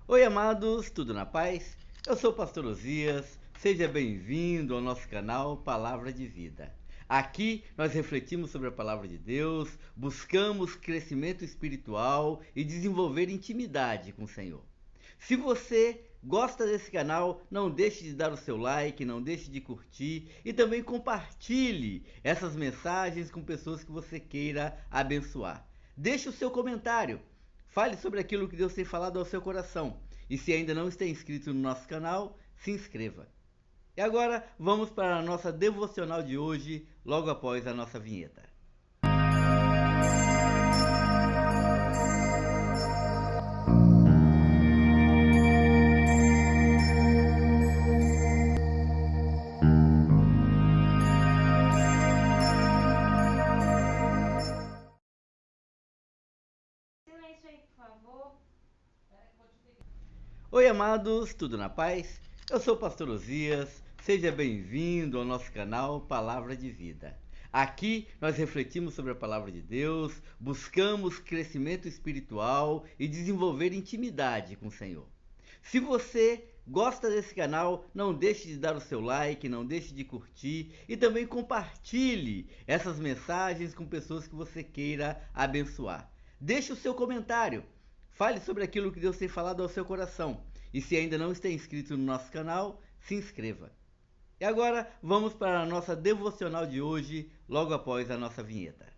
Oi, amados, tudo na paz? Eu sou o Pastor Osias, seja bem-vindo ao nosso canal Palavra de Vida. Aqui nós refletimos sobre a Palavra de Deus, buscamos crescimento espiritual e desenvolver intimidade com o Senhor. Se você gosta desse canal, não deixe de dar o seu like, não deixe de curtir e também compartilhe essas mensagens com pessoas que você queira abençoar. Deixe o seu comentário. Fale sobre aquilo que Deus tem falado ao seu coração. E se ainda não está inscrito no nosso canal, se inscreva. E agora vamos para a nossa devocional de hoje, logo após a nossa vinheta. Silêncio aí, por favor. Oi, amados, tudo na paz? Eu sou o Pastor Osias, seja bem-vindo ao nosso canal Palavra de Vida. Aqui nós refletimos sobre a Palavra de Deus, buscamos crescimento espiritual e desenvolver intimidade com o Senhor. Se você gosta desse canal, não deixe de dar o seu like, não deixe de curtir e também compartilhe essas mensagens com pessoas que você queira abençoar. Deixe o seu comentário. Fale sobre aquilo que Deus tem falado ao seu coração. E se ainda não está inscrito no nosso canal, se inscreva. E agora vamos para a nossa devocional de hoje, logo após a nossa vinheta.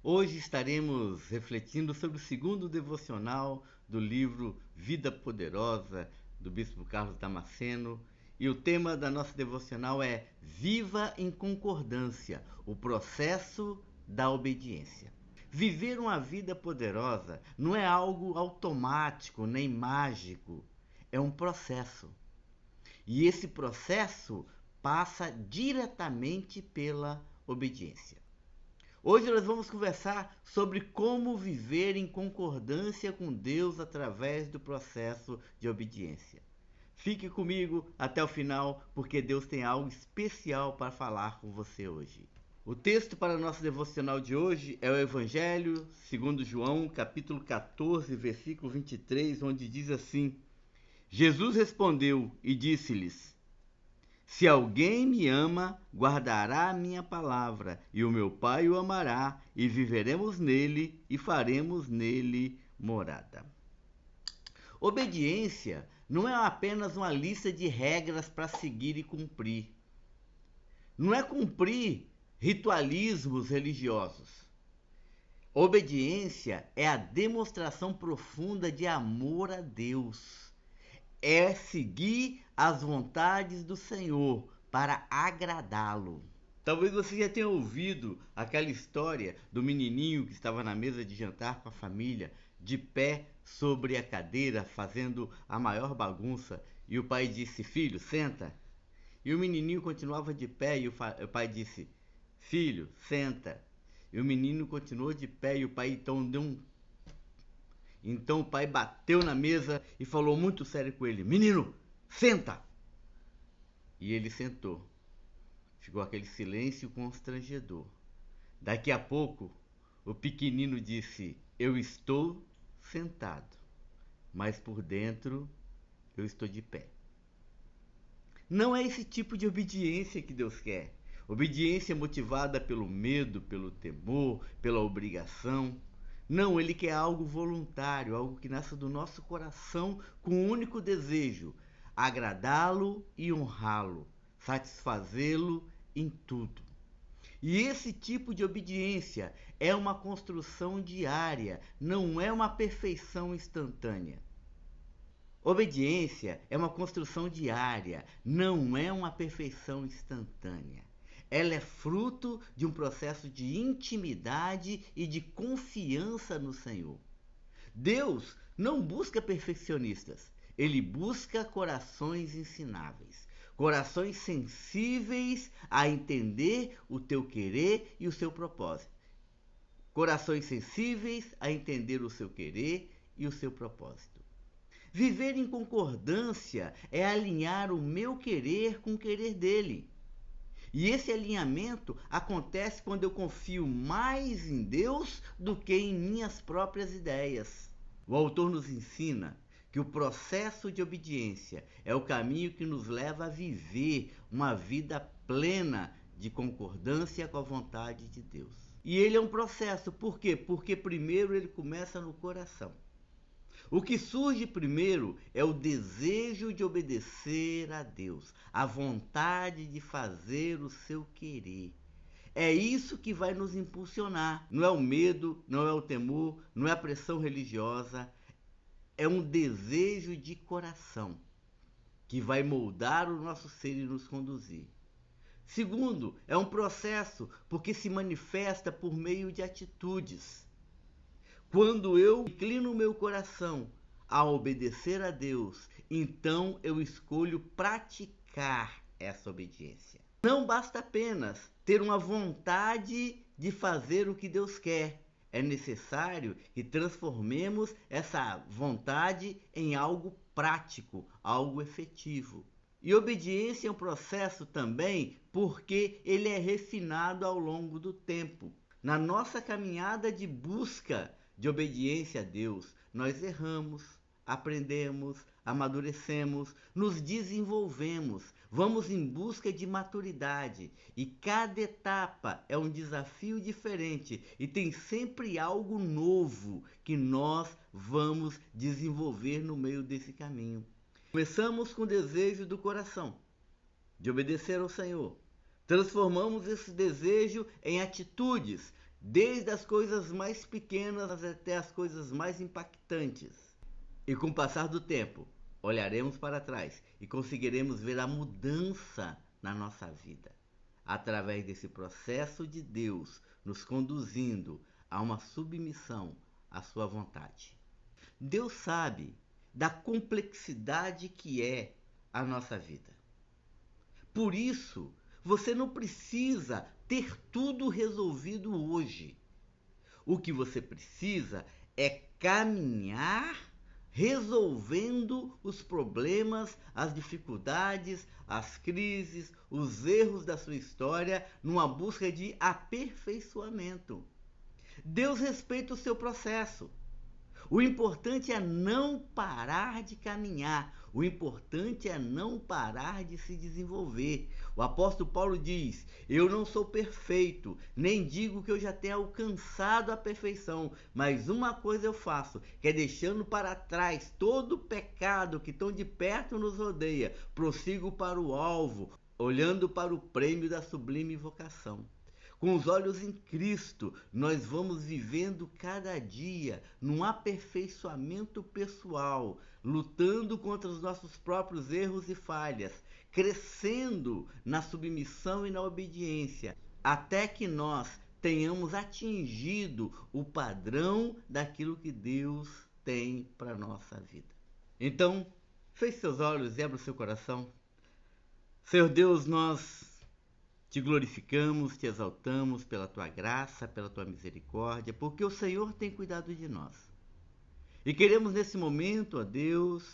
Hoje estaremos refletindo sobre o segundo devocional do livro Vida Poderosa, do Bispo Carlos Damasceno. E o tema da nossa devocional é Viva em Concordância, o processo da obediência. Viver uma vida poderosa não é algo automático nem mágico, é um processo. E esse processo passa diretamente pela obediência. Hoje nós vamos conversar sobre como viver em concordância com Deus através do processo de obediência. Fique comigo até o final, porque Deus tem algo especial para falar com você hoje. O texto para o nosso devocional de hoje é o Evangelho segundo João, capítulo 14, versículo 23, onde diz assim: Jesus respondeu e disse-lhes: Se alguém me ama, guardará a minha palavra, e o meu Pai o amará, e viveremos nele e faremos nele morada. Obediência não é apenas uma lista de regras para seguir e cumprir. Não é cumprir ritualismos religiosos. Obediência é a demonstração profunda de amor a Deus. É seguir as vontades do Senhor para agradá-lo. Talvez você já tenha ouvido aquela história do menininho que estava na mesa de jantar com a família, de pé sobre a cadeira, fazendo a maior bagunça, e o pai disse: Filho, senta. E o menininho continuava de pé e o pai disse: Filho, senta. E o menino continuou de pé e o pai então o pai bateu na mesa e falou muito sério com ele: Menino, senta! E ele sentou. Ficou aquele silêncio constrangedor. Daqui a pouco, o pequenino disse: Eu estou sentado, mas por dentro eu estou de pé. Não é esse tipo de obediência que Deus quer. Obediência motivada pelo medo, pelo temor, pela obrigação. Não, Ele quer algo voluntário, algo que nasça do nosso coração com um único desejo: agradá-lo e honrá-lo, satisfazê-lo em tudo. E esse tipo de obediência é uma construção diária, não é uma perfeição instantânea. Obediência é uma construção diária, não é uma perfeição instantânea. Ela é fruto de um processo de intimidade e de confiança no Senhor. Deus não busca perfeccionistas, ele busca corações ensináveis, corações sensíveis a entender o teu querer e o seu propósito. Corações sensíveis a entender o seu querer e o seu propósito. Viver em concordância é alinhar o meu querer com o querer dele. E esse alinhamento acontece quando eu confio mais em Deus do que em minhas próprias ideias. O autor nos ensina que o processo de obediência é o caminho que nos leva a viver uma vida plena de concordância com a vontade de Deus. E ele é um processo, por quê? Porque primeiro ele começa no coração. O que surge primeiro é o desejo de obedecer a Deus, a vontade de fazer o seu querer. É isso que vai nos impulsionar. Não é o medo, não é o temor, não é a pressão religiosa. É um desejo de coração que vai moldar o nosso ser e nos conduzir. Segundo, é um processo porque se manifesta por meio de atitudes. Quando eu inclino o meu coração a obedecer a Deus, então eu escolho praticar essa obediência. Não basta apenas ter uma vontade de fazer o que Deus quer. É necessário que transformemos essa vontade em algo prático, algo efetivo. E obediência é um processo também porque ele é refinado ao longo do tempo. Na nossa caminhada de busca de obediência a Deus, nós erramos, aprendemos, amadurecemos, nos desenvolvemos, vamos em busca de maturidade e cada etapa é um desafio diferente e tem sempre algo novo que nós vamos desenvolver no meio desse caminho. Começamos com o desejo do coração de obedecer ao Senhor. Transformamos esse desejo em atitudes, desde as coisas mais pequenas até as coisas mais impactantes. E com o passar do tempo, olharemos para trás e conseguiremos ver a mudança na nossa vida, através desse processo de Deus nos conduzindo a uma submissão à sua vontade. Deus sabe da complexidade que é a nossa vida. Por isso, você não precisa ter tudo resolvido hoje. O que você precisa é caminhar resolvendo os problemas, as dificuldades, as crises, os erros da sua história numa busca de aperfeiçoamento. Deus respeita o seu processo. O importante é não parar de caminhar. O importante é não parar de se desenvolver. O apóstolo Paulo diz: eu não sou perfeito, nem digo que eu já tenha alcançado a perfeição, mas uma coisa eu faço, que é deixando para trás todo o pecado que tão de perto nos rodeia, prossigo para o alvo, olhando para o prêmio da sublime vocação. Com os olhos em Cristo, nós vamos vivendo cada dia num aperfeiçoamento pessoal, lutando contra os nossos próprios erros e falhas, crescendo na submissão e na obediência, até que nós tenhamos atingido o padrão daquilo que Deus tem para a nossa vida. Então, feche seus olhos e abra o seu coração. Senhor Deus, nós te glorificamos, te exaltamos pela tua graça, pela tua misericórdia, porque o Senhor tem cuidado de nós. E queremos nesse momento, ó Deus,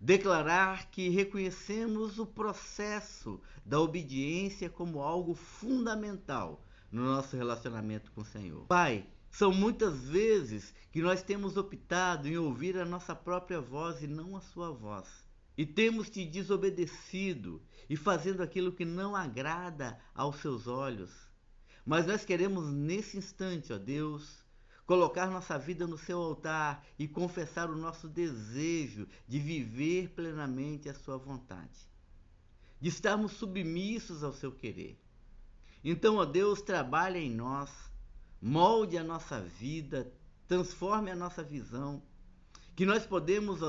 declarar que reconhecemos o processo da obediência como algo fundamental no nosso relacionamento com o Senhor. Pai, são muitas vezes que nós temos optado em ouvir a nossa própria voz e não a sua voz. E temos te desobedecido e fazendo aquilo que não agrada aos seus olhos. Mas nós queremos nesse instante, ó Deus, colocar nossa vida no seu altar e confessar o nosso desejo de viver plenamente a sua vontade, de estarmos submissos ao seu querer. Então, ó Deus, trabalhe em nós, molde a nossa vida, transforme a nossa visão, que nós possamos,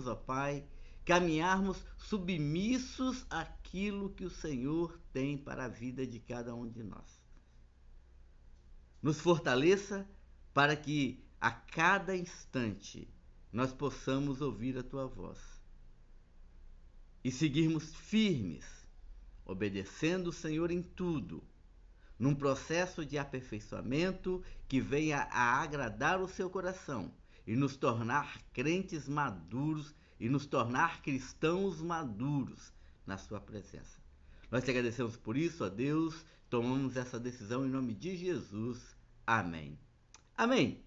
ó Pai, caminharmos submissos àquilo que o Senhor tem para a vida de cada um de nós. Nos fortaleça para que a cada instante nós possamos ouvir a tua voz e seguirmos firmes, obedecendo o Senhor em tudo, num processo de aperfeiçoamento que venha a agradar o seu coração e nos tornar crentes maduros e nos tornar cristãos maduros na sua presença. Nós te agradecemos por isso, ó Deus, tomamos essa decisão em nome de Jesus. Amém. Amém?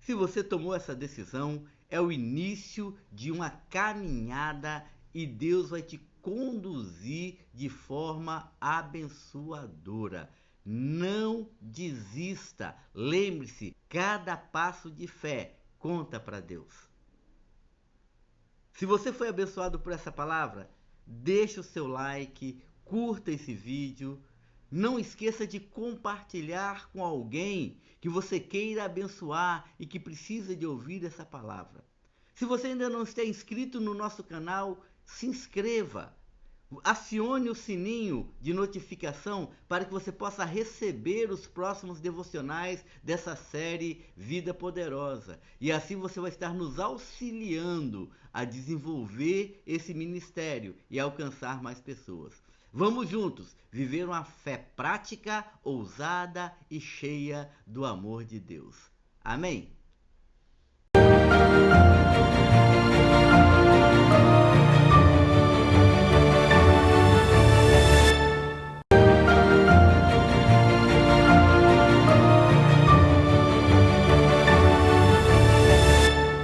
Se você tomou essa decisão, é o início de uma caminhada e Deus vai te conduzir de forma abençoadora. Não desista. Lembre-se, cada passo de fé conta para Deus. Se você foi abençoado por essa palavra, deixe o seu like, curta esse vídeo. Não esqueça de compartilhar com alguém que você queira abençoar e que precisa de ouvir essa palavra. Se você ainda não está inscrito no nosso canal, se inscreva. Acione o sininho de notificação para que você possa receber os próximos devocionais dessa série Vida Poderosa. E assim você vai estar nos auxiliando a desenvolver esse ministério e alcançar mais pessoas. Vamos juntos viver uma fé prática, ousada e cheia do amor de Deus. Amém?